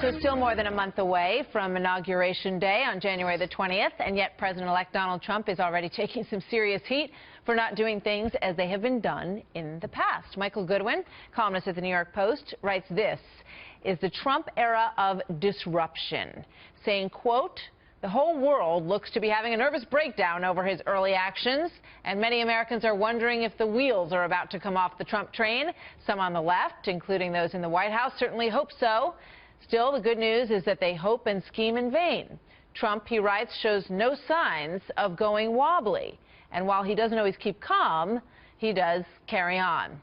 So still more than a month away from Inauguration Day on January the 20th, and yet President-elect Donald Trump is already taking some serious heat for not doing things as they have been done in the past. Michael Goodwin, columnist at the New York Post, writes this is the Trump era of disruption, saying, quote, "The whole world looks to be having a nervous breakdown over his early actions, and many Americans are wondering if the wheels are about to come off the Trump train. Some on the left, including those in the White House, certainly hope so. Still, the good news is that they hope and scheme in vain. Trump, he writes, shows no signs of going wobbly. And while he doesn't always keep calm, he does carry on."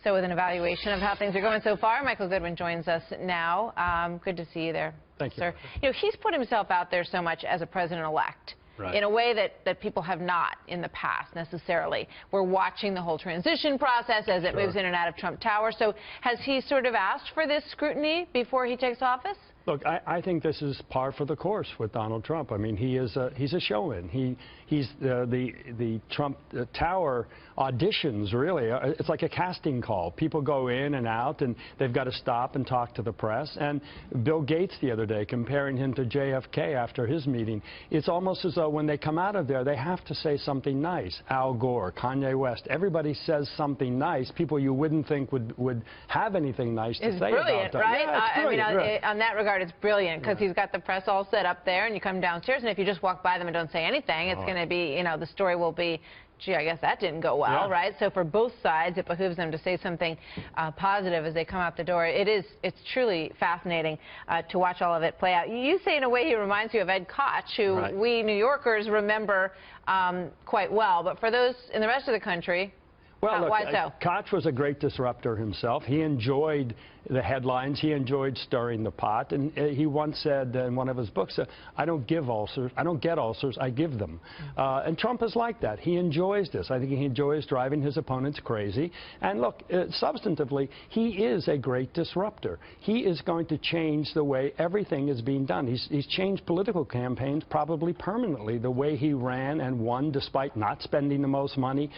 So with an evaluation of how things are going so far, Michael Goodwin joins us now. Good to see you there. Thank you, sir. You know, he's put himself out there so much as a president-elect. Right. In a way that people have not in the past, necessarily. We're watching the whole transition process as it moves in and out of Trump Tower. So has he sort of asked for this scrutiny before he takes office? Look, I think this is par for the course with Donald Trump. I mean, he's a showman. He's the Trump Tower auditions, really. It's like a casting call. People go in and out, and they've got to stop and talk to the press. And Bill Gates the other day, comparing him to JFK after his meeting, it's almost as though when they come out of there, they have to say something nice. Al Gore, Kanye West, everybody says something nice. People you wouldn't think would have anything nice to say about them. Right? Yeah, it's brilliant, I mean, right. on that regard, it's brilliant because he's got the press all set up there, and you come downstairs, and if you just walk by them and don't say anything, it's going to be, you know, the story will be, gee, I guess that didn't go well, right? So for both sides, it behooves them to say something positive as they come out the door. It's truly fascinating to watch all of it play out. You say in a way he reminds you of Ed Koch, who we New Yorkers remember quite well, but for those in the rest of the country, well, why so? Koch was a great disruptor himself. He enjoyed the headlines. He enjoyed stirring the pot. And he once said in one of his books, I don't give ulcers. I don't get ulcers. I give them. And Trump is like that. He enjoys this. I think he enjoys driving his opponents crazy. And look, substantively, he is a great disruptor. He is going to change the way everything is being done. He's changed political campaigns probably permanently, the way he ran and won despite not spending the most money,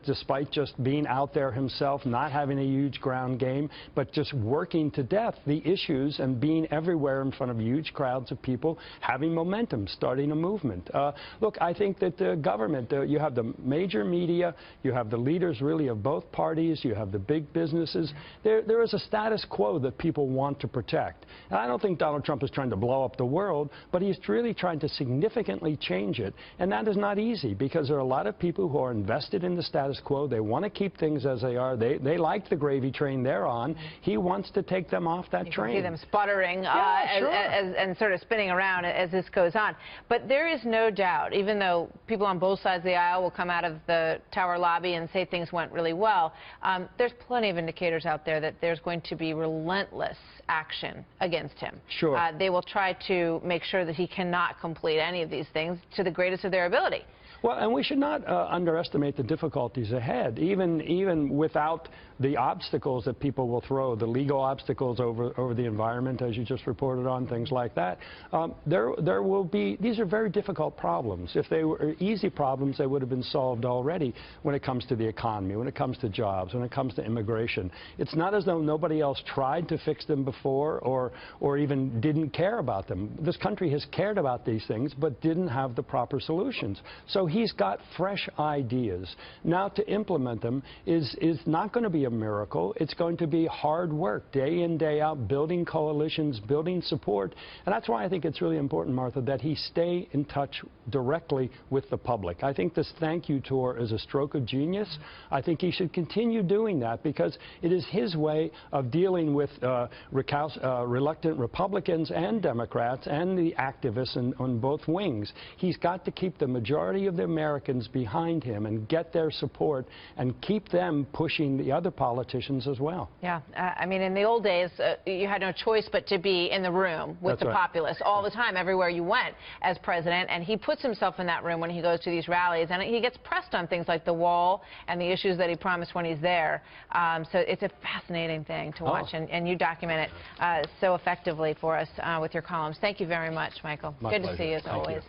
despite just being out there himself, not having a huge ground game, but just working to death the issues and being everywhere in front of huge crowds of people, having momentum, starting a movement. Look, I think that the government, you have the major media, you have the leaders really of both parties, you have the big businesses. There is a status quo that people want to protect. And I don't think Donald Trump is trying to blow up the world, but he's really trying to significantly change it. And that is not easy because there are a lot of people who are invested in the status quo. They want to keep things as they are. They like the gravy train they're on. He wants to take them off that train. You can see them sputtering and sort of spinning around as this goes on. But there is no doubt, even though people on both sides of the aisle will come out of the Tower lobby and say things went really well, there's plenty of indicators out there that there's going to be relentless action against him. Sure. They will try to make sure that he cannot complete any of these things to the greatest of their ability. Well, and we should not underestimate the difficulties ahead, even without the obstacles that people will throw, the legal obstacles over the environment, as you just reported on, things like that. There will be, these are very difficult problems. If they were easy problems, they would have been solved already when it comes to the economy, when it comes to jobs, when it comes to immigration. It's not as though nobody else tried to fix them before or even didn't care about them. This country has cared about these things, but didn't have the proper solutions. So he's got fresh ideas. Now to implement them is not going to be a miracle. It's going to be hard work, day in, day out, building coalitions, building support. And that's why I think it's really important, Martha, that he stay in touch directly with the public. I think this thank you tour is a stroke of genius. I think he should continue doing that because it is his way of dealing with reluctant Republicans and Democrats and the activists on both wings. He's got to keep the majority of the Americans behind him and get their support and keep them pushing the other politicians as well. Yeah, I mean, in the old days, you had no choice but to be in the room with the populace all the time, everywhere you went as president, and he puts himself in that room when he goes to these rallies, and he gets pressed on things like the wall and the issues that he promised when he's there. So it's a fascinating thing to watch, and you document it so effectively for us with your columns. Thank you very much, Michael. My Good pleasure. to see you as Thank always. you.